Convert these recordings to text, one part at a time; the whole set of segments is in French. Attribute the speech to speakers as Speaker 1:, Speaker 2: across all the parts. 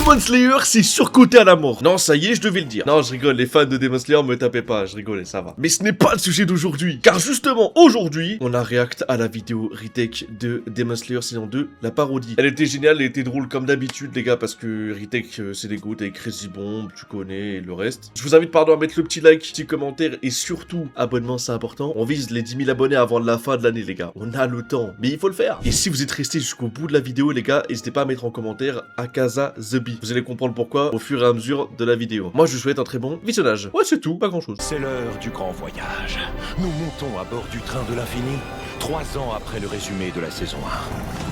Speaker 1: Demon Slayer, c'est surcoté à la mort. Non, ça y est, je devais le dire. Non, je rigole, les fans de Demon Slayer me tapez pas, je rigolais, ça va. Mais ce n'est pas le sujet d'aujourd'hui, car justement, aujourd'hui, on a react à la vidéo retake de Demon Slayer saison 2, la parodie. Elle était géniale, elle était drôle comme d'habitude, les gars, parce que retake, c'est des goûts avec Crazy Bomb, tu connais, et le reste. Je vous invite, pardon, à mettre le petit like, petit commentaire, et surtout, abonnement, c'est important. On vise les 10 000 abonnés avant la fin de l'année, les gars. On a le temps, mais il faut le faire. Et si vous êtes restés jusqu'au bout de la vidéo, les gars, n'hésitez pas à mettre en commentaire Akaza The Bee. Vous allez comprendre pourquoi au fur et à mesure de la vidéo. Moi, je vous souhaite un très bon visionnage. Ouais, c'est tout, pas grand chose.
Speaker 2: C'est l'heure du grand voyage. Nous montons à bord du train de l'infini, 3 ans après le résumé de la saison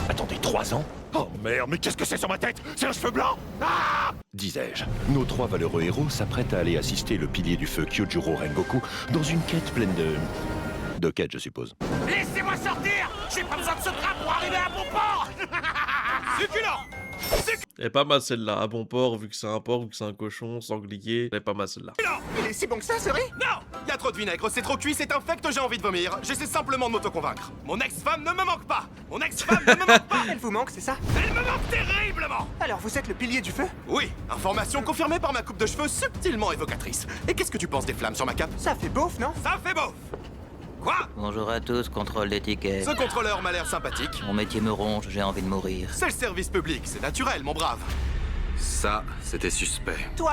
Speaker 2: 1. Attendez, 3 ans? Oh merde, mais qu'est-ce que c'est sur ma tête? C'est un cheveu blanc? Ah, disais-je. Nos 3 valeureux héros s'apprêtent à aller assister le pilier du feu Kyojuro Rengoku dans une quête pleine de quêtes, je suppose.
Speaker 3: Laissez-moi sortir! J'ai pas besoin de ce train pour arriver à bon port! Succulent!
Speaker 1: Elle est pas mal celle-là, à bon port, vu que c'est un porc, vu que c'est un cochon, sanglier. Elle est pas mal celle-là.
Speaker 3: Il est si bon que ça, ce riz? Non! Y a trop de vinaigre, c'est trop cuit, c'est infect, j'ai envie de vomir. J'essaie simplement de m'auto-convaincre. Mon ex-femme ne me manque pas! Mon ex-femme ne me manque pas!
Speaker 4: Elle vous manque, c'est ça?
Speaker 3: Elle me manque terriblement!
Speaker 4: Alors vous êtes le pilier du feu?
Speaker 3: Oui, information confirmée par ma coupe de cheveux subtilement évocatrice. Et qu'est-ce que tu penses des flammes sur ma cape?
Speaker 4: Ça fait beauf, non?
Speaker 3: Ça fait beau! Quoi?
Speaker 5: Bonjour à tous, contrôle des tickets.
Speaker 3: Ce contrôleur m'a l'air sympathique.
Speaker 5: Mon métier me ronge, j'ai envie de mourir.
Speaker 3: C'est le service public, c'est naturel, mon brave. Ça, c'était suspect.
Speaker 4: Toi,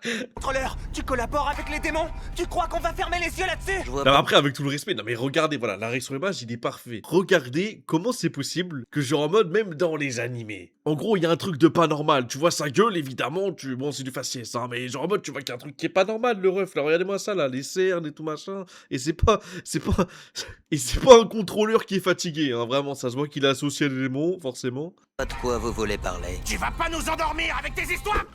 Speaker 4: le contrôleur, tu collabores avec les démons? Tu crois qu'on va fermer les yeux là-dessus?
Speaker 5: Je vois
Speaker 1: Non,
Speaker 5: pas.
Speaker 1: après, avec tout le respect, non mais regardez, voilà, l'arrêt sur image, il est parfait. Regardez comment c'est possible que genre en mode, même dans les animés. En gros, il y a un truc de pas normal. Tu vois sa gueule, évidemment, bon, c'est du faciès, hein, mais genre en mode, tu vois qu'il y a un truc qui est pas normal, le ref. Là, regardez-moi ça, là, les cernes et tout machin. Et c'est pas un contrôleur qui est fatigué, hein, vraiment, ça se voit qu'il est associé à des démons, forcément.
Speaker 5: Pas de quoi vous voulez parler.
Speaker 3: Tu vas pas nous endormir avec tes histoires!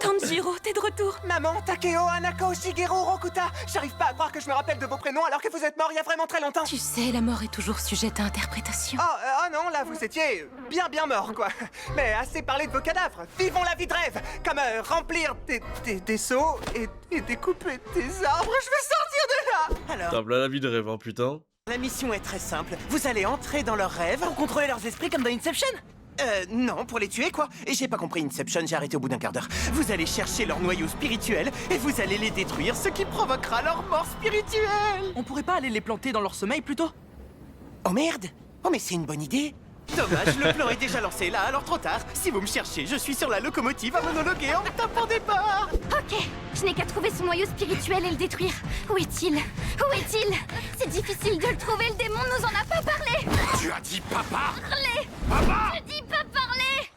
Speaker 6: Tanjiro, t'es de retour.
Speaker 4: Maman, Takeo, Hanako, Shigeru, Rokuta. J'arrive pas à croire que je me rappelle de vos prénoms alors que vous êtes morts il y a vraiment très longtemps.
Speaker 6: Tu sais, la mort est toujours sujette à interprétation.
Speaker 4: Oh non, là vous étiez bien mort quoi. Mais assez parlé de vos cadavres. Vivons la vie de rêve. Comme remplir des seaux et découper des arbres. Je vais sortir de là. Alors,
Speaker 1: Putain, là, la vie de rêve, hein, putain.
Speaker 4: la mission est très simple. Vous allez entrer dans leurs rêves. Pour contrôler leurs esprits comme dans Inception? Non, pour les tuer, quoi. Et j'ai pas compris Inception, j'ai arrêté au bout d'un quart d'heure. Vous allez chercher leur noyau spirituel et vous allez les détruire, ce qui provoquera leur mort spirituelle.
Speaker 7: On pourrait pas aller les planter dans leur sommeil plutôt?
Speaker 4: Oh merde! Oh mais c'est une bonne idée! Dommage, le plan est déjà lancé là, alors trop tard. Si vous me cherchez, je suis sur la locomotive à monologuer en tapant des barres.
Speaker 8: Ok, je n'ai qu'à trouver son noyau spirituel et le détruire. Où est-il? Où est-il? C'est difficile de le trouver, le démon nous en a pas parlé.
Speaker 3: Tu as dit papa?
Speaker 8: Parlez!
Speaker 3: Papa!
Speaker 8: Je dis pas parler!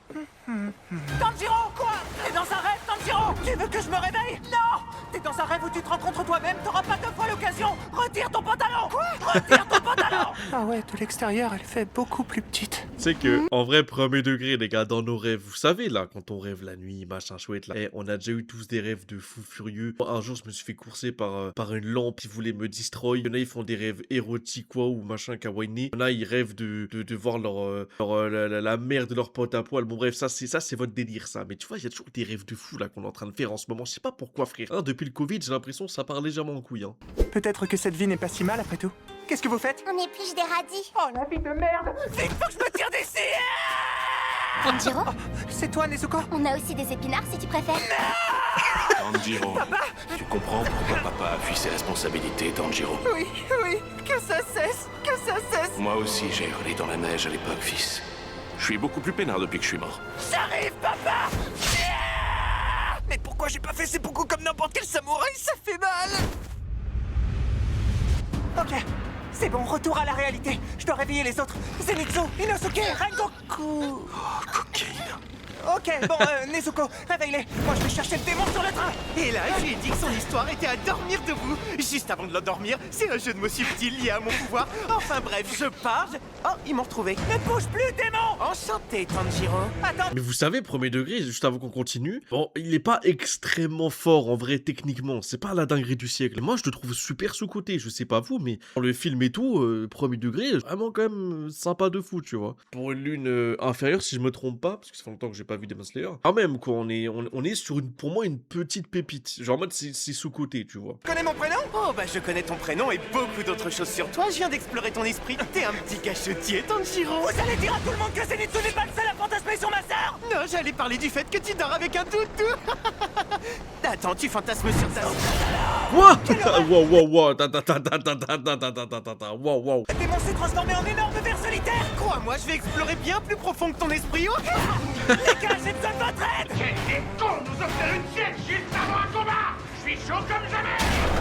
Speaker 4: Tanjiro, quoi? T'es dans un rêve, Tanjiro? Tu veux que je me réveille? Non! T'es dans un rêve où tu te rencontres toi-même, t'auras pas deux fois l'occasion! Retire ton pantalon! Quoi? Retire ton pantalon! Ah ouais, de l'extérieur, elle fait beaucoup plus petite.
Speaker 1: C'est que, en vrai, premier degré, les gars, dans nos rêves, vous savez, là, quand on rêve la nuit, machin chouette, là, on a déjà eu tous des rêves de fous furieux. Un jour, je me suis fait courser par une lampe qui voulait me destroy. Il y en a, ils font des rêves érotiques, quoi, ou machin kawaii. Il y en a, ils rêvent de voir la mère de leur pote à poil. Bon, bref, ça, c'est votre délire, ça. Mais tu vois, il y a toujours des rêves de fou, là, qu'on est en train de faire en ce moment. Je sais pas pourquoi, frère. Hein, depuis le Covid, j'ai l'impression que ça part légèrement en couille, hein.
Speaker 4: Peut-être que cette vie n'est pas si mal après tout. Qu'est-ce que vous faites?
Speaker 8: On épluche des radis.
Speaker 4: Oh la vie de merde! Vite, faut que je me tire d'ici!
Speaker 8: Tanjiro,
Speaker 4: C'est toi, Nezuko?
Speaker 8: on a aussi des épinards si tu préfères.
Speaker 2: Tanjiro, tu comprends pourquoi papa a fui ses responsabilités, Tanjiro?
Speaker 4: Oui, que ça cesse! Que ça cesse!
Speaker 2: Moi aussi, j'ai hurlé dans la neige à l'époque, fils. Je suis beaucoup plus peinard depuis que je suis mort.
Speaker 4: J'arrive, papa! Mais pourquoi j'ai pas fait ces beaucoup comme n'importe quel samouraï? Ça fait mal! Ok, c'est bon, retour à la réalité. Je dois réveiller les autres. Zenitsu, Inosuke, Rengoku.
Speaker 2: Cocaïne.
Speaker 4: Ok, bon, Nezuko, réveille-les. Moi, je vais chercher le démon sur le train. Et là, je lui ai dit que son histoire était à dormir debout. Juste avant de l'endormir, c'est un jeu de mots subtil lié à mon pouvoir. Enfin bref, je pars. Oh, ils m'ont retrouvé. Ne bouge plus, démon! Enchanté, Tanjiro. Attends.
Speaker 1: Mais vous savez, premier degré, juste avant qu'on continue, bon, il est pas extrêmement fort en vrai techniquement, c'est pas la dinguerie du siècle. Moi je le trouve super sous-côté, je sais pas vous, mais dans le film et tout, premier degré, vraiment quand même sympa de fou, tu vois. Pour une lune inférieure, si je me trompe pas, parce que ça fait longtemps que j'ai pas vu Demon Slayer, quand même quoi, on est sur pour moi une petite pépite, genre en mode c'est sous-côté, tu vois.
Speaker 4: Tu connais mon prénom? Oh, bah je connais ton prénom et beaucoup d'autres choses sur toi. Je viens d'explorer ton esprit. T'es un petit cachotier, Tanjiro. Vous allez dire à tout le monde que Zenitsu n'est pas le seul à fantasmer sur ma putain, j'allais parler du fait que tu dors avec un toutou. Attends, tu fantasmes sur ta...
Speaker 1: Quoi? Wow. Wow.
Speaker 4: Le démon s'est transformé en énorme ver solitaire. Crois-moi, je vais explorer bien plus profond que ton esprit. Oh les gars, j'ai besoin de votre aide.
Speaker 3: Quel con nous offrir une sieste juste avant un combat. Je suis chaud comme jamais.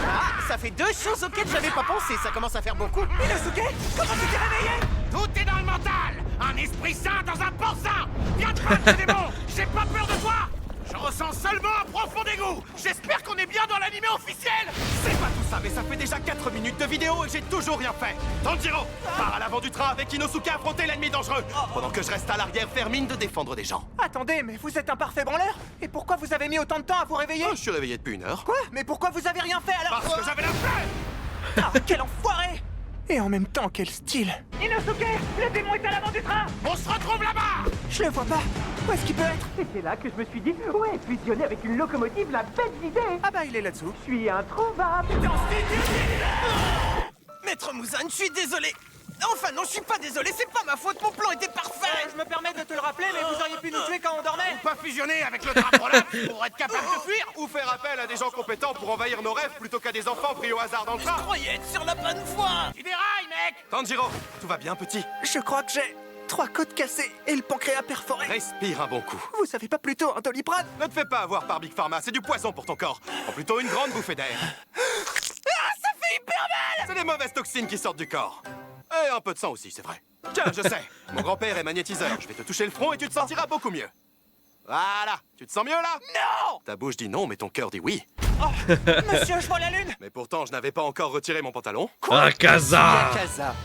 Speaker 4: Ah, ça fait 2 choses auxquelles j'avais pas pensé. Ça commence à faire beaucoup. Inosuke, comment tu t'es réveillé?
Speaker 3: Tout est dans le mental. Un esprit sain dans un porc sain. Viens te battre, démon. J'ai pas peur de toi. Je ressens seulement un profond dégoût. J'espère qu'on est bien dans l'animé officiel.
Speaker 4: C'est pas tout ça, mais ça fait déjà 4 minutes de vidéo et j'ai toujours rien fait.
Speaker 3: Tanjiro, pars à l'avant du train avec Inosuke affronter l'ennemi dangereux. Pendant que je reste à l'arrière, faire mine de défendre des gens.
Speaker 4: Attendez, mais vous êtes un parfait branleur. Et pourquoi vous avez mis autant de temps à vous réveiller?
Speaker 3: Je suis réveillé depuis 1 heure.
Speaker 4: Quoi? Mais pourquoi vous avez rien fait alors?
Speaker 3: Parce que j'avais la flemme.
Speaker 4: Ah, quel enfoiré! Et en même temps, quel style! Inosuke! Le démon est à l'avant du train!
Speaker 3: On se retrouve là-bas.
Speaker 4: Je le vois pas! Où est-ce qu'il peut être? Et c'est là que je me suis dit, ouais, fusionner avec une locomotive, la bête idée! Ah bah, il est là-dessous. Je suis introuvable! Maître Muzan, je suis désolé! Enfin non, je suis pas désolé, c'est pas ma faute, mon plan était parfait! Je me permets de te le rappeler, mais vous auriez pu nous tuer quand on dormait!
Speaker 3: Pas fusionner avec le draprolapse pour être capable de fuir. Ou faire appel à des gens compétents pour envahir nos rêves plutôt qu'à des enfants pris au hasard dans le train.
Speaker 4: Je croyais être sur la bonne voie!
Speaker 3: Tu dérailles, mec. Tanjiro, tout va bien, petit?
Speaker 4: Je crois que j'ai 3 côtes cassées et le pancréas perforé.
Speaker 3: Respire un bon coup.
Speaker 4: Vous savez pas plutôt un Doliprane?
Speaker 3: Ne te fais pas avoir par Big Pharma, c'est du poison pour ton corps. Prends plutôt une grande bouffée d'air.
Speaker 4: Ah, ça fait hyper mal!
Speaker 3: C'est les mauvaises toxines qui sortent du corps. Et un peu de sang aussi, c'est vrai. Tiens, je sais, mon grand-père est magnétiseur. Je vais te toucher le front et tu te sentiras beaucoup mieux. Voilà, tu te sens mieux là?
Speaker 4: Non!
Speaker 3: Ta bouche dit non, mais ton cœur dit oui.
Speaker 4: Oh, monsieur, je vois la lune!
Speaker 3: Mais pourtant, je n'avais pas encore retiré mon pantalon.
Speaker 1: Akaza.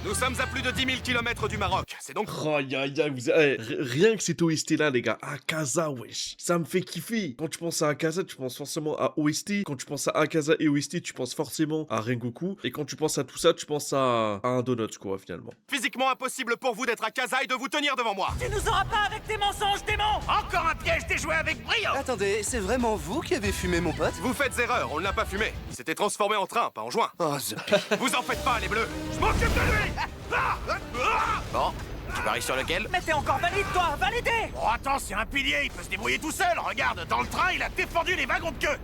Speaker 3: Nous sommes à plus de 10 000 km du Maroc. C'est donc...
Speaker 1: Oh, rien que cet OST là, les gars. Akaza, wesh. Ça me fait kiffer. Quand tu penses à Akaza, tu penses forcément à OST. Quand tu penses à Akaza et OST, tu penses forcément à Rengoku. Et quand tu penses à tout ça, tu penses à un donut, quoi, finalement.
Speaker 3: Physiquement impossible pour vous d'être à Kaza et de vous tenir devant moi.
Speaker 4: Tu nous auras pas avec tes mensonges, démon!
Speaker 3: Encore un piège déjoué avec brio.
Speaker 9: Attendez, c'est vraiment vous qui avez fumé mon pote?
Speaker 3: Vous faites erreur, on ne l'a pas fumé. Il s'était transformé en train, pas en joint.
Speaker 9: Oh,
Speaker 3: Vous en faites pas, les bleus. Je m'occupe de lui.
Speaker 2: Bon, tu paries sur lequel?
Speaker 4: Mais t'es encore valide, toi! Validé!
Speaker 3: Oh, attends, c'est un pilier, il peut se débrouiller tout seul. Regarde, dans le train, il a défendu les wagons de queue.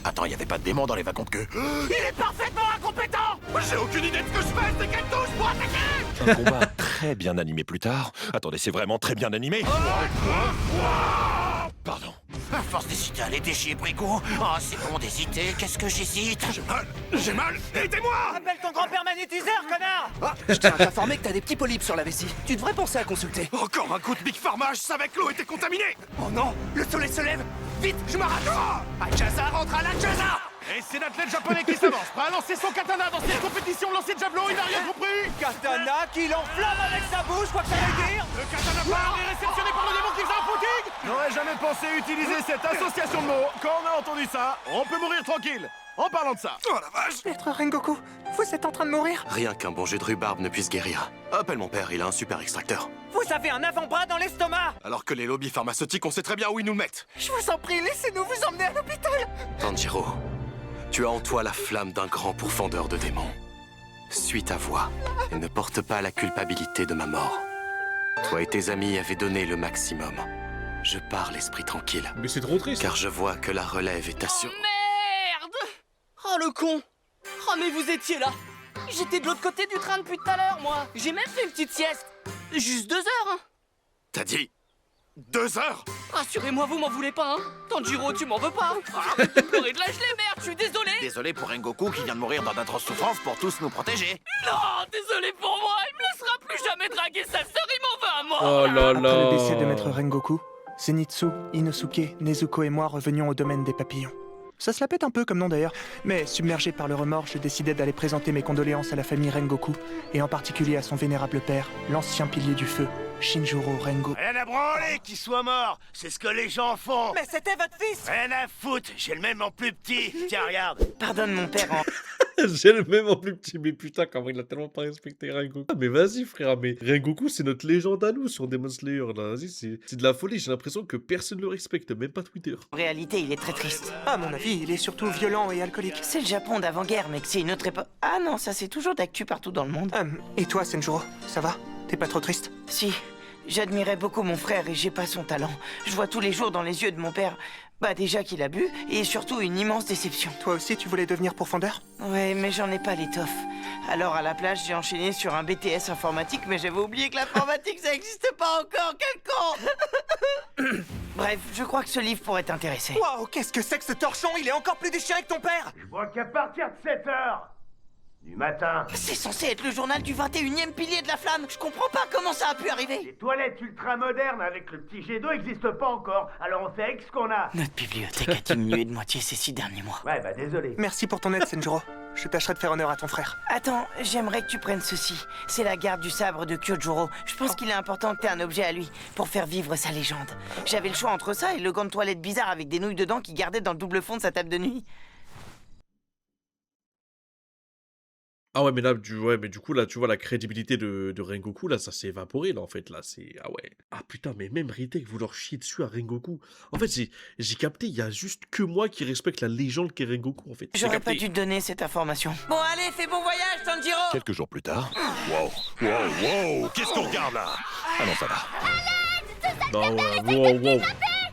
Speaker 2: Attends, il y avait pas de démon dans les wagons de queue.
Speaker 3: Il est parfaitement incompétent. J'ai aucune idée de ce que je fais, c'est qu'elle touche pour attaquer.
Speaker 2: Un combat très bien animé plus tard. Attendez, c'est vraiment très bien animé. Pardon.
Speaker 3: À force d'hésiter à les déchirer, Brico. Oh, c'est bon d'hésiter, qu'est-ce que j'hésite? J'ai mal, aidez-moi.
Speaker 4: Appelle ton grand-père magnétiseur, connard!
Speaker 9: Ah, je tiens à t'informer que t'as des petits polypes sur la vessie. Tu devrais penser à consulter.
Speaker 3: Encore un coup de Big Pharma, je savais que l'eau était contaminée.
Speaker 4: Oh non! Le soleil se lève!
Speaker 3: Vite, je m'arrache. Akaza rentre à l'Akaza. Et c'est l'athlète japonais qui s'avance, prêt à lancer son katana dans cette compétition, lancer de javelot, il n'a rien compris.
Speaker 4: Katana qui l'enflamme avec sa bouche, quoi que ça veut dire!
Speaker 3: Le katana part est réceptionné par le démon qui faisait un footing. J'aurais jamais pensé utiliser cette association de mots. Quand on a entendu ça, on peut mourir tranquille. En parlant de ça. Oh la vache.
Speaker 4: Maître Rengoku, vous êtes en train de mourir?
Speaker 3: Rien qu'un bon jus de rhubarbe ne puisse guérir. Appelle mon père, il a un super extracteur.
Speaker 4: Vous avez un avant-bras dans l'estomac!
Speaker 3: Alors que les lobbies pharmaceutiques, on sait très bien où ils nous le mettent.
Speaker 4: Je vous en prie, laissez-nous vous emmener à l'hôpital!
Speaker 3: Tanjiro, tu as en toi la flamme d'un grand pourfendeur de démons. Suis ta voix et ne porte pas la culpabilité de ma mort. Toi et tes amis avez donné le maximum. Je pars l'esprit tranquille,
Speaker 1: Mais c'est trop triste.
Speaker 3: car je vois que la relève est assurée.
Speaker 7: Merde! Oh le con! Oh mais vous étiez là! J'étais de l'autre côté du train depuis tout à l'heure, moi! J'ai même fait une petite sieste! Juste 2 heures, hein!
Speaker 3: T'as dit 2 heures?
Speaker 7: Rassurez-moi, vous m'en voulez pas, hein! Tanjiro, tu m'en veux pas! Arrête de pleurer de la gelée, merde! Je suis désolé!
Speaker 2: Désolé pour Rengoku qui vient de mourir dans d'atroces souffrances pour tous nous protéger.
Speaker 7: Non! Désolé pour moi! Il me laissera plus jamais draguer sa sœur, il m'en veut à mort!
Speaker 1: Oh là
Speaker 10: Après
Speaker 1: là.
Speaker 10: le décès de Maître Rengoku, Zenitsu, Inosuke, Nezuko et moi revenions au domaine des papillons. Ça se la pète un peu comme nom d'ailleurs, mais submergé par le remords, je décidai d'aller présenter mes condoléances à la famille Rengoku, et en particulier à son vénérable père, l'ancien pilier du feu, Shinjuro Rengoku.
Speaker 3: Rien à branler qu'il soit mort, c'est ce que les gens font.
Speaker 4: Mais c'était votre fils!
Speaker 3: Rien à foutre, j'ai le même en plus petit. Tiens, regarde.
Speaker 4: Pardonne mon père en...
Speaker 1: J'ai le même en plus petit, mais putain, comment il a tellement pas respecté Rengoku. Ah, mais vas-y, frère, mais Rengoku, c'est notre légende à nous sur Demon Slayer, là. Vas-y, c'est de la folie, j'ai l'impression que personne ne le respecte, même pas Twitter.
Speaker 11: En réalité, il est très triste.
Speaker 10: À mon avis, il est surtout violent et alcoolique.
Speaker 11: C'est le Japon d'avant-guerre, mais que c'est une autre époque. Ah non, ça c'est toujours d'actu partout dans le monde.
Speaker 10: Et toi, Senjuro, ça va? T'es pas trop triste?
Speaker 11: Si, J'admirais beaucoup mon frère et j'ai pas son talent. Je vois tous les jours dans les yeux de mon père, bah déjà qu'il a bu, et surtout une immense déception.
Speaker 10: Toi aussi, tu voulais devenir pourfendeur?
Speaker 11: Ouais, mais j'en ai pas l'étoffe. Alors à la place, j'ai enchaîné sur un BTS informatique, mais j'avais oublié que l'informatique, ça existe pas encore, quel con. Bref, je crois que ce livre pourrait t'intéresser.
Speaker 4: Waouh, qu'est-ce que c'est que ce torchon? Il est encore plus déchiré que ton père.
Speaker 12: Je vois qu'à partir de 7 h du matin,
Speaker 11: C'est censé être le journal du 21e pilier de la flamme. Je comprends pas comment ça a pu arriver.
Speaker 12: les toilettes ultra modernes avec le petit jet d'eau n'existent pas encore, alors on fait avec ce qu'on a.
Speaker 11: Notre bibliothèque a diminué de moitié ces 6 derniers mois.
Speaker 12: Ouais, bah désolé.
Speaker 10: Merci pour ton aide, Senjuro. Je tâcherai de faire honneur à ton frère.
Speaker 11: Attends, j'aimerais que tu prennes ceci. C'est la garde du sabre de Kyojuro. Je pense qu'il est important que t'aies un objet à lui, pour faire vivre sa légende. J'avais le choix entre ça et le gant de toilette bizarre avec des nouilles dedans qui gardait dans le double fond de sa table de nuit.
Speaker 1: Ah ouais, mais là, du coup, là, tu vois, la crédibilité de Rengoku, là, ça s'est évaporé, là, en fait, là, c'est... Ah ouais. Ah putain, mais même Ritech, vous leur chiez dessus à Rengoku. En fait, j'ai capté, il y a juste que moi qui respecte la légende qu'est Rengoku, en fait. J'ai
Speaker 11: J'aurais pas
Speaker 1: capté.
Speaker 11: dû te donner cette information. Bon allez, fais bon voyage, Tanjiro.
Speaker 2: Quelques jours plus tard. Wow, qu'est-ce qu'on regarde là? Ah non, ça va.
Speaker 1: Non, ouais, wow.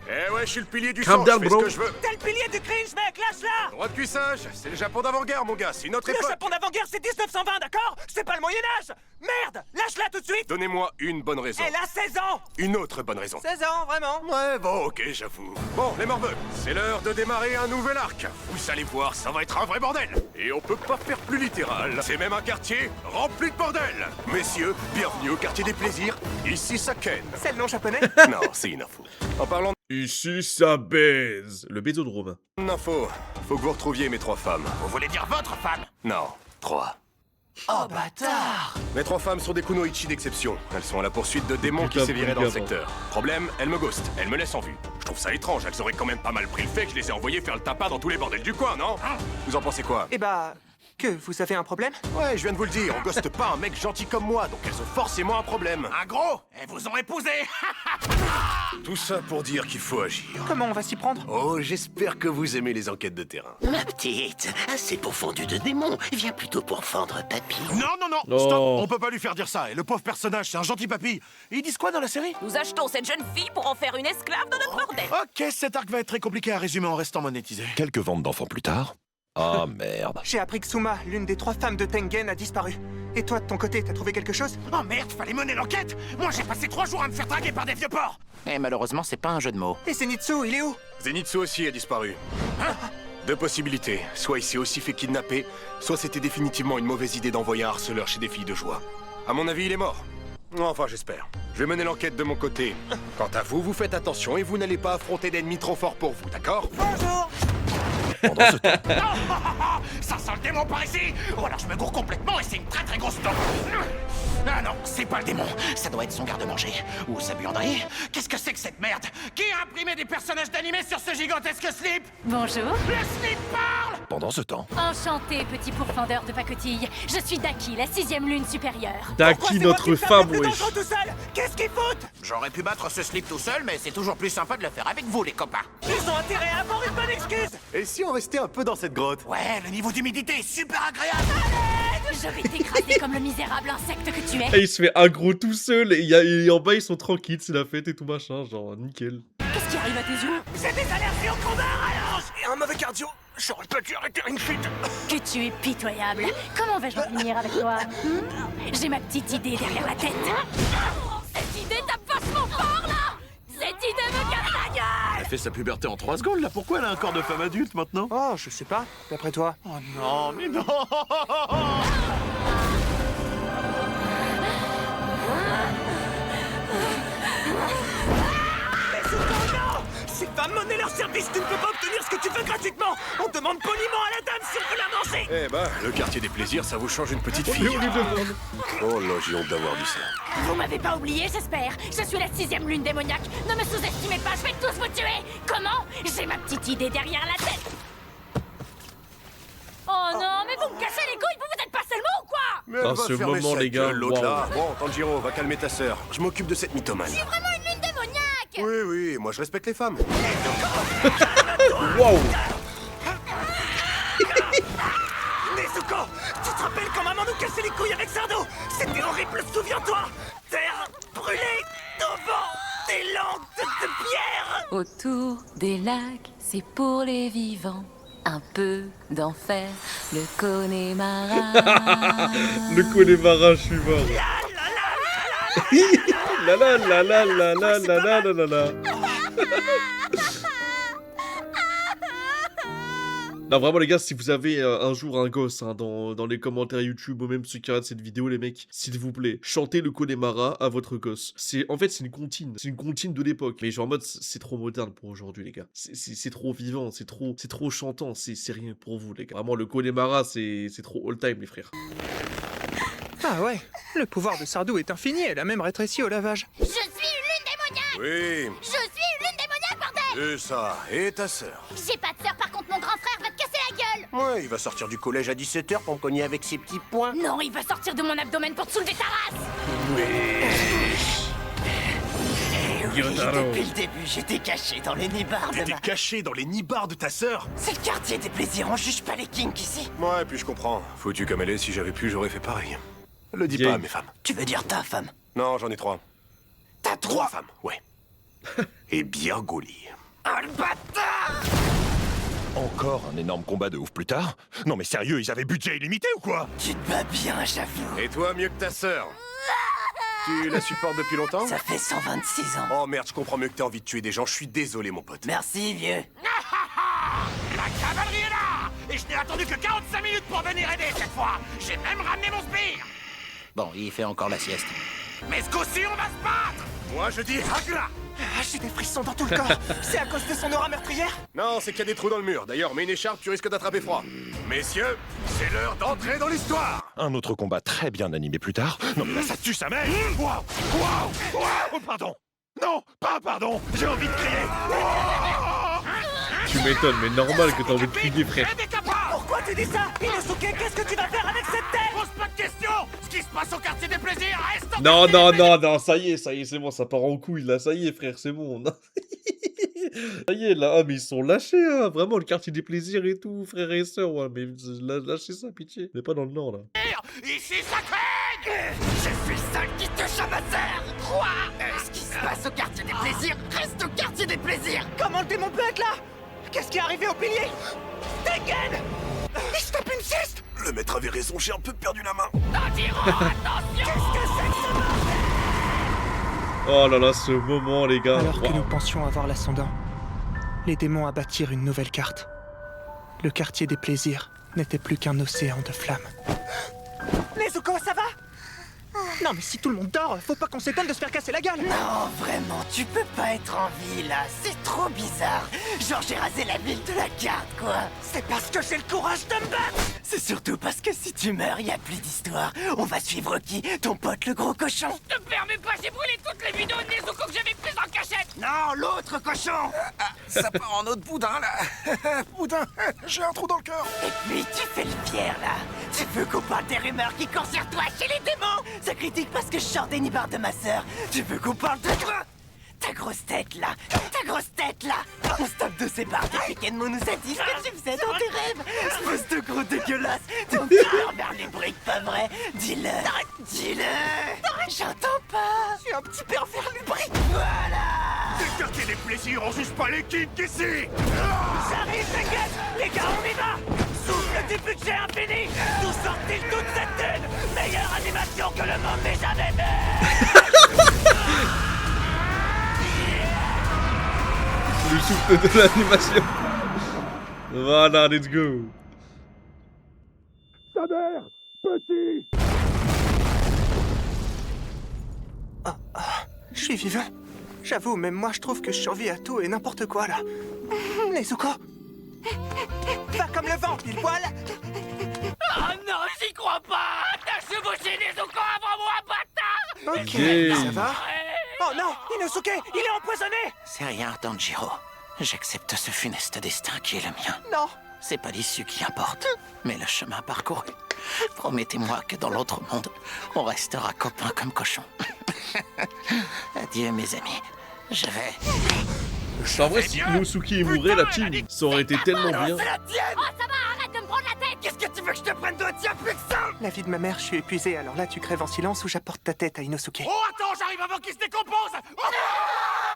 Speaker 2: Eh ouais, je suis le pilier du
Speaker 1: Calm
Speaker 2: sang,
Speaker 1: down,
Speaker 2: je fais
Speaker 1: bro.
Speaker 2: ce que je veux.
Speaker 4: T'es le pilier du cringe, mec, lâche-la.
Speaker 2: Droit de cuissage, c'est le Japon d'avant-guerre, mon gars, c'est une autre
Speaker 4: Le
Speaker 2: époque.
Speaker 4: Japon d'avant-guerre, c'est 1920, d'accord? C'est pas le Moyen-Âge. Merde, lâche-la tout de suite.
Speaker 2: Donnez-moi une bonne raison.
Speaker 4: Elle a 16 ans.
Speaker 2: Une autre bonne raison.
Speaker 4: 16 ans, vraiment?
Speaker 2: Ouais, bon, ok, j'avoue. Bon, les morveux, c'est l'heure de démarrer un nouvel arc. Vous allez voir, ça va être un vrai bordel. Et on peut pas faire plus littéral. C'est même un quartier rempli de bordel. Messieurs, bienvenue au quartier des plaisirs. Ici, ça ken.
Speaker 10: C'est le nom japonais?
Speaker 2: Non, c'est une info. En parlant
Speaker 1: Ici, ça baise. Le baisodrome.
Speaker 2: d'info, faut que vous retrouviez mes 3 femmes.
Speaker 4: Vous voulez dire votre femme?
Speaker 2: Non, 3.
Speaker 11: Oh bâtard.
Speaker 2: Mes 3 femmes sont des kunoichi d'exception. Elles sont à la poursuite de démons qui
Speaker 1: Putain,
Speaker 2: séviraient dans le
Speaker 1: gamin.
Speaker 2: secteur. Problème, elles me ghostent, elles me laissent en vue. Je trouve ça étrange, elles auraient quand même pas mal pris le fait que je les ai envoyées faire le tapin dans tous les bordels du coin, non? Vous en pensez quoi?
Speaker 10: Eh bah... Que, vous avez un problème?
Speaker 2: Ouais, je viens de vous le dire, on ghoste pas un mec gentil comme moi, donc elles ont forcément un problème.
Speaker 4: Un gros. Elles vous ont épousé.
Speaker 2: Tout ça pour dire qu'il faut agir.
Speaker 10: Comment on va s'y prendre?
Speaker 2: Oh, j'espère que vous aimez les enquêtes de terrain.
Speaker 13: Ma petite, assez pourfendue de démons, viens plutôt pour fendre papy.
Speaker 1: Non.
Speaker 2: Stop, on peut pas lui faire dire ça, et le pauvre personnage, c'est un gentil papy. Ils disent quoi dans la série?
Speaker 7: Nous achetons cette jeune fille pour en faire une esclave de notre bordel.
Speaker 2: Ok, cet arc va être très compliqué à résumer en restant monétisé. Quelques ventes d'enfants plus tard. Ah merde.
Speaker 10: J'ai appris que Suma, l'une des 3 femmes de Tengen, a disparu. Et toi, de ton côté, t'as trouvé quelque chose?
Speaker 4: Oh merde, fallait mener l'enquête. Moi, j'ai passé 3 jours à me faire draguer par des vieux porcs.
Speaker 9: Et malheureusement, c'est pas un jeu de mots.
Speaker 10: Et Zenitsu, il est où?
Speaker 2: Zenitsu aussi a disparu. 2 possibilités. Soit il s'est aussi fait kidnapper, soit c'était définitivement une mauvaise idée d'envoyer un harceleur chez des filles de joie. À mon avis, il est mort. Enfin, j'espère. Je vais mener l'enquête de mon côté. Quant à vous, vous faites attention et vous n'allez pas affronter d'ennemis trop forts pour vous, d'accord?
Speaker 4: Bonjour.
Speaker 2: Pendant ce temps...
Speaker 4: Ça sent le démon par ici. Ou alors je me gourre complètement et c'est une très très grosse tombe. Ah non, c'est pas le démon. Ça doit être son garde-manger. Ou sa buanderie. Qu'est-ce que c'est que cette merde? Qui a imprimé des personnages d'animé sur ce gigantesque slip?
Speaker 6: Bonjour.
Speaker 4: Le slip parle.
Speaker 2: Pendant ce temps...
Speaker 6: Enchanté, petit pourfendeur de pacotille. Je suis Daki, la 6e lune supérieure.
Speaker 4: Pourquoi
Speaker 1: Daki,
Speaker 4: c'est moi
Speaker 1: notre
Speaker 4: qui me tape
Speaker 1: femme,
Speaker 4: le plus
Speaker 1: wesh.
Speaker 4: dangereux tout seul? Qu'est-ce qu'ils foutent? J'aurais pu battre ce slip tout seul, mais c'est toujours plus sympa de le faire avec vous, les copains. Ils ont intérêt à avoir une bonne excuse.
Speaker 2: Et si on restait un peu dans cette grotte?
Speaker 4: Ouais, le niveau d'humidité est super agréable.
Speaker 6: Je vais t'écraser comme le misérable insecte que tu es.
Speaker 1: Et il se fait aggro tout seul, et en bas, ils sont tranquilles, c'est la fête et tout machin, genre, nickel.
Speaker 6: Qu'est-ce qui arrive à tes yeux?
Speaker 4: J'ai des allergies au combat, alors et un mauvais cardio. J'aurais pas dû arrêter une chute.
Speaker 6: Que tu es pitoyable. Comment vais-je en finir avec toi? J'ai ma petite idée derrière la tête. Cette idée tape vachement fort, là. Cette idée me casse la gueule.
Speaker 2: Elle fait sa puberté en 3 secondes, là. Pourquoi elle a un corps de femme adulte, maintenant?
Speaker 10: Oh, je sais pas. D'après toi?
Speaker 2: Oh non, mais non.
Speaker 4: Ces femmes monnaient leur service, tu ne peux pas obtenir ce que tu veux gratuitement. On demande poliment à la dame si on peut la manger.
Speaker 2: Eh ben, le quartier des plaisirs, ça vous change une petite fille. Oh là, j'ai honte d'avoir dit ça.
Speaker 6: Vous m'avez pas oublié, j'espère. Je suis la 6e lune démoniaque. Ne me sous-estimez pas, je vais tous vous tuer. Comment? J'ai ma petite idée derrière la tête. Oh non, mais vous me cassez les couilles, vous êtes pas seulement ou quoi?
Speaker 2: Mais elle
Speaker 1: Ah,
Speaker 2: va
Speaker 1: ce
Speaker 2: fermer
Speaker 1: moment,
Speaker 2: sa
Speaker 1: les gars,
Speaker 2: gueule, l'autre
Speaker 1: waouh.
Speaker 2: là. Bon, Tanjiro, va calmer ta sœur. Je m'occupe de cette mythomane.
Speaker 6: Je suis vraiment une lune démoniaque.
Speaker 2: Oui, oui, moi je respecte les femmes.
Speaker 1: Waouh.
Speaker 4: Nezuko, tu te rappelles quand maman nous cassait les couilles avec Sardo? C'était horrible, souviens-toi. Terre brûlée, tout
Speaker 6: Autour des lacs, c'est pour les vivants. Un peu d'enfer, le Connemara.
Speaker 1: Le Connemara, je suis mort. La la la la la la la la la la. Non, vraiment, les gars, si vous avez un jour un gosse hein, dans les commentaires YouTube ou même ceux qui regardent cette vidéo, les mecs, s'il vous plaît, chantez le Connemara à votre gosse. En fait, c'est une comptine. C'est une comptine de l'époque. Mais genre en mode, c'est trop moderne pour aujourd'hui, les gars. C'est trop vivant, c'est trop chantant. C'est rien pour vous, les gars. Vraiment, le Connemara, c'est trop all-time, les frères.
Speaker 10: Ah ouais, le pouvoir de Sardou est infini, elle a même rétréci au lavage.
Speaker 8: Je suis lune démoniaque.
Speaker 2: Oui,
Speaker 8: Je suis lune démoniaque, bordel.
Speaker 2: et ça, et ta sœur.
Speaker 8: J'ai pas de sœur, par contre mon grand frère va te casser la gueule.
Speaker 13: Ouais, il va sortir du collège à 17h pour me cogner avec ses petits poings.
Speaker 6: Non, il va sortir de mon abdomen pour te soulever ta race.
Speaker 11: Depuis le début, j'étais caché dans les nibards de
Speaker 2: T'étais
Speaker 11: ma...
Speaker 2: caché dans les nibards de ta sœur?
Speaker 11: C'est le quartier des plaisirs, on juge pas les kinks ici.
Speaker 2: Ouais, puis je comprends. Foutu comme elle est, si j'avais pu, j'aurais fait pareil. Le dis
Speaker 1: Bien.
Speaker 2: pas à mes femmes.
Speaker 11: Tu veux dire ta femme?
Speaker 2: Non, j'en ai 3.
Speaker 11: T'as
Speaker 2: 3 femmes, ouais. Et bien gaulées.
Speaker 11: Oh le bâtard!
Speaker 2: Encore un énorme combat de ouf plus tard? Non mais sérieux, ils avaient budget illimité ou quoi?
Speaker 11: Tu te bats bien, j'avoue.
Speaker 2: Et toi, mieux que ta sœur? Tu la supportes depuis longtemps?
Speaker 11: Ça fait 126 ans.
Speaker 2: Oh merde, je comprends mieux que t'aies envie de tuer des gens, je suis désolé mon pote.
Speaker 11: Merci, vieux.
Speaker 4: La cavalerie est là. Et je n'ai attendu que 45 minutes pour venir aider cette fois. J'ai même ramené mon sbire.
Speaker 5: Bon, il fait encore la sieste.
Speaker 4: Mais ce coup-ci, on va se battre.
Speaker 2: Moi je dis Hagla!
Speaker 10: Ah, j'ai des frissons dans tout le corps. C'est à cause de son aura meurtrière?
Speaker 2: Non, c'est qu'il y a des trous dans le mur. D'ailleurs, mets une écharpe, tu risques d'attraper froid. Messieurs, c'est l'heure d'entrer dans l'histoire. Un autre combat très bien animé plus tard. Non mais là, ça tue sa mère. Waouh! Waouh! Waouh! Oh, pardon! Non, pas pardon! J'ai envie de crier!
Speaker 1: Tu m'étonnes, mais normal que t'as envie de crier, frère.
Speaker 4: Pourquoi tu dis ça? Inosuke, qu'est-ce que tu vas faire avec cette tête? Pose pas de questions. Ce qui se passe au quartier des plaisirs reste au
Speaker 1: Non,
Speaker 4: quartier
Speaker 1: non,
Speaker 4: des
Speaker 1: non, non, ça y est, c'est bon, ça part en couille, là, ça y est, frère, c'est bon. Non. Ça y est, là, ah, mais ils sont lâchés, hein, vraiment, le quartier des plaisirs et tout, frères et sœurs, ouais, mais lâchez ça, pitié. On est pas dans le nord, là.
Speaker 4: Ici, ça craigne. Je suis seul qui touche à ma sœur. Quoi? Ce qui se passe au quartier des plaisirs reste au quartier des plaisirs.
Speaker 10: Comment le démon peut être là? Qu'est-ce qui est arrivé au pilier?
Speaker 4: Tekken!
Speaker 10: Il se tape une sieste.
Speaker 2: Le maître avait raison, j'ai un peu perdu la main.
Speaker 4: Tanjiro, attention! Qu'est-ce que c'est que ce bordel?
Speaker 1: Oh là là, ce moment, les gars.
Speaker 10: Alors que
Speaker 1: Wow.
Speaker 10: nous pensions avoir l'ascendant, les démons abattirent une nouvelle carte. Le quartier des plaisirs n'était plus qu'un océan de flammes. Nezuko, ça va? Non mais si tout le monde dort, faut pas qu'on s'étonne de se faire casser la gueule.
Speaker 11: Non, vraiment, tu peux pas être en vie, là. C'est trop bizarre. Genre, j'ai rasé la ville de la carte, quoi.
Speaker 4: C'est parce que j'ai le courage de me battre!
Speaker 11: C'est surtout parce que si tu meurs, y a plus d'histoire. On va suivre qui? Ton pote, le gros cochon?
Speaker 4: Ne te permets pas, j'ai brûlé toutes les vidéos de Nezuko que j'avais prises en cachette! Non, l'autre cochon!
Speaker 9: Ça part en autre boudin, là. Boudin, j'ai un trou dans le cœur.
Speaker 11: Et puis, tu fais le fier, là. Tu veux qu'on parle des rumeurs qui courent sur toi chez les démons? Ça critique parce que je sors des nibards de ma sœur. Tu veux qu'on parle de toi? Ta grosse tête, là. Ta grosse tête, là. On se tape de ses barres depuis qu'Edmond nous a dit ce que tu faisais dans tes rêves. Espèce de gros dégueulasse. T'es un petit pervers lubrique, pas vrai? Dis-le. Dis-le. J'entends pas. Je suis un petit pervers lubrique. Voilà.
Speaker 2: Le quartier des plaisirs, on juge pas les kids ici.
Speaker 4: J'arrive, t'inquiète! Les gars, on y va! Souffle du budget infini! D'où sort-il toute cette thune? Meilleure animation que le monde n'ait jamais fait!
Speaker 1: Le souffle de l'animation. Voilà, let's go.
Speaker 2: Sa mère, petit.
Speaker 10: Je suis vivant. J'avoue, même moi je trouve que je survis à tout et n'importe quoi là. Nezuko, va comme le vent, pile poil.
Speaker 4: Oh non, j'y crois pas! T'as chevauché Nezuko avant moi, bâtard!
Speaker 10: Ok,
Speaker 1: Yay.
Speaker 10: ça va? Oh non, Inosuke, il est empoisonné.
Speaker 5: C'est rien, Tanjiro. J'accepte ce funeste destin qui est le mien.
Speaker 10: Non.
Speaker 5: C'est pas l'issue qui importe, mais le chemin parcouru. Promettez-moi que dans l'autre monde, on restera copains comme cochons. Adieu, mes amis. Je vais...
Speaker 1: En vrai, si Inosuke mourait, la team, ça aurait été tellement bien.
Speaker 4: C'est la tienne!
Speaker 8: Oh, ça va, arrête de me prendre la tête.
Speaker 4: qu'est-ce que tu veux que je te prenne d'autre? Y'a plus que ça!
Speaker 10: La vie de ma mère, je suis épuisé, alors là tu crèves en silence ou j'apporte ta tête à Inosuke.
Speaker 4: Oh, attends, j'arrive avant qu'il se décompose! Oh.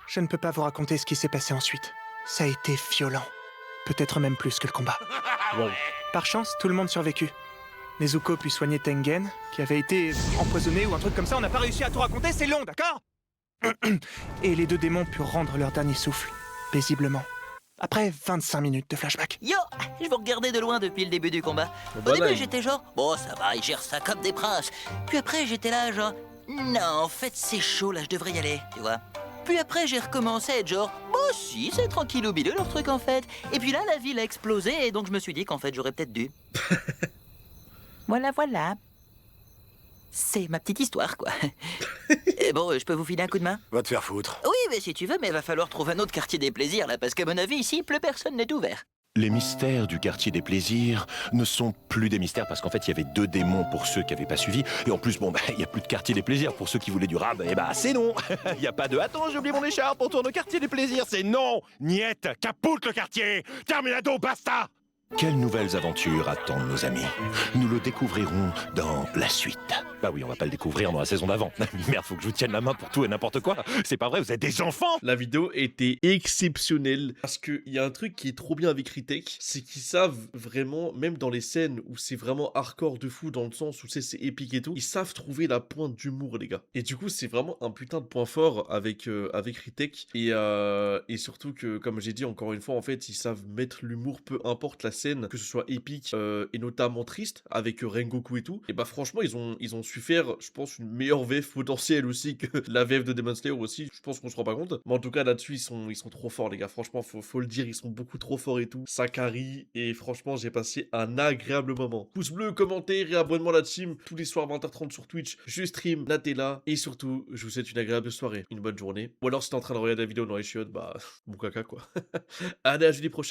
Speaker 10: Je ne peux pas vous raconter ce qui s'est passé ensuite. Ça a été violent. Peut-être même plus que le combat.
Speaker 1: Wow.
Speaker 10: Par chance, tout le monde survécut. Nezuko put soigner Tengen, qui avait été empoisonné ou un truc comme ça, on n'a pas réussi à tout raconter, c'est long, d'accord? Et les deux démons purent rendre leur dernier souffle, paisiblement. Après 25 minutes de flashback.
Speaker 5: Yo, je vous regardais de loin depuis le début du combat. Au début, j'étais genre, bon, ça va, ils gèrent ça comme des princes. Puis après, j'étais là, genre, non, en fait, c'est chaud, là, je devrais y aller, tu vois. Puis après, j'ai recommencé à être genre, bon, si, c'est tranquillou bilou leur truc, en fait. Et puis là, la ville a explosé, et donc je me suis dit qu'en fait, j'aurais peut-être dû. Voilà. C'est ma petite histoire, quoi. Et bon, je peux vous filer un coup de main?
Speaker 2: Va te faire foutre.
Speaker 5: Oui, mais si tu veux, mais va falloir trouver un autre quartier des plaisirs, là, parce qu'à mon avis, ici, plus personne n'est ouvert.
Speaker 2: Les mystères du quartier des plaisirs ne sont plus des mystères parce qu'en fait, il y avait 2 démons pour ceux qui n'avaient pas suivi. Et en plus, bon, il n'y a plus de quartier des plaisirs pour ceux qui voulaient du rab. Et c'est non. Il n'y a pas de « Attends, j'ai oublié mon écharpe, on tourne au quartier des plaisirs ». C'est non. Niette, capoute le quartier. Terminado, basta. Quelles nouvelles aventures attendent nos amis? Nous le découvrirons dans la suite. Bah oui, on va pas le découvrir dans la saison d'avant. Merde, faut que je vous tienne la main pour tout et n'importe quoi. C'est pas vrai, vous êtes des enfants.
Speaker 1: La vidéo était exceptionnelle parce qu'il y a un truc qui est trop bien avec Ritech, c'est qu'ils savent vraiment, même dans les scènes où c'est vraiment hardcore de fou, dans le sens où c'est épique et tout, ils savent trouver la pointe d'humour, les gars. Et du coup, c'est vraiment un putain de point fort avec Ritech. Et surtout que, comme j'ai dit encore une fois, en fait, ils savent mettre l'humour, peu importe la scène, que ce soit épique et notamment triste, avec Rengoku et tout. Et bah franchement, ils ont su faire, je pense, une meilleure VF potentielle aussi que la VF de Demon Slayer aussi. Je pense qu'on se rend pas compte. Mais en tout cas, là-dessus, ils sont trop forts, les gars. Franchement, faut le dire, ils sont beaucoup trop forts et tout. Ça carie. Et franchement, j'ai passé un agréable moment. Pouce bleu, commentaire et abonnement à la team. Tous les soirs 20h30 sur Twitch. Je stream Natella. Et surtout, je vous souhaite une agréable soirée, une bonne journée. Ou alors, si t'es en train de regarder la vidéo dans les chiottes, bah, bon caca, quoi. Allez, à jeudi prochain.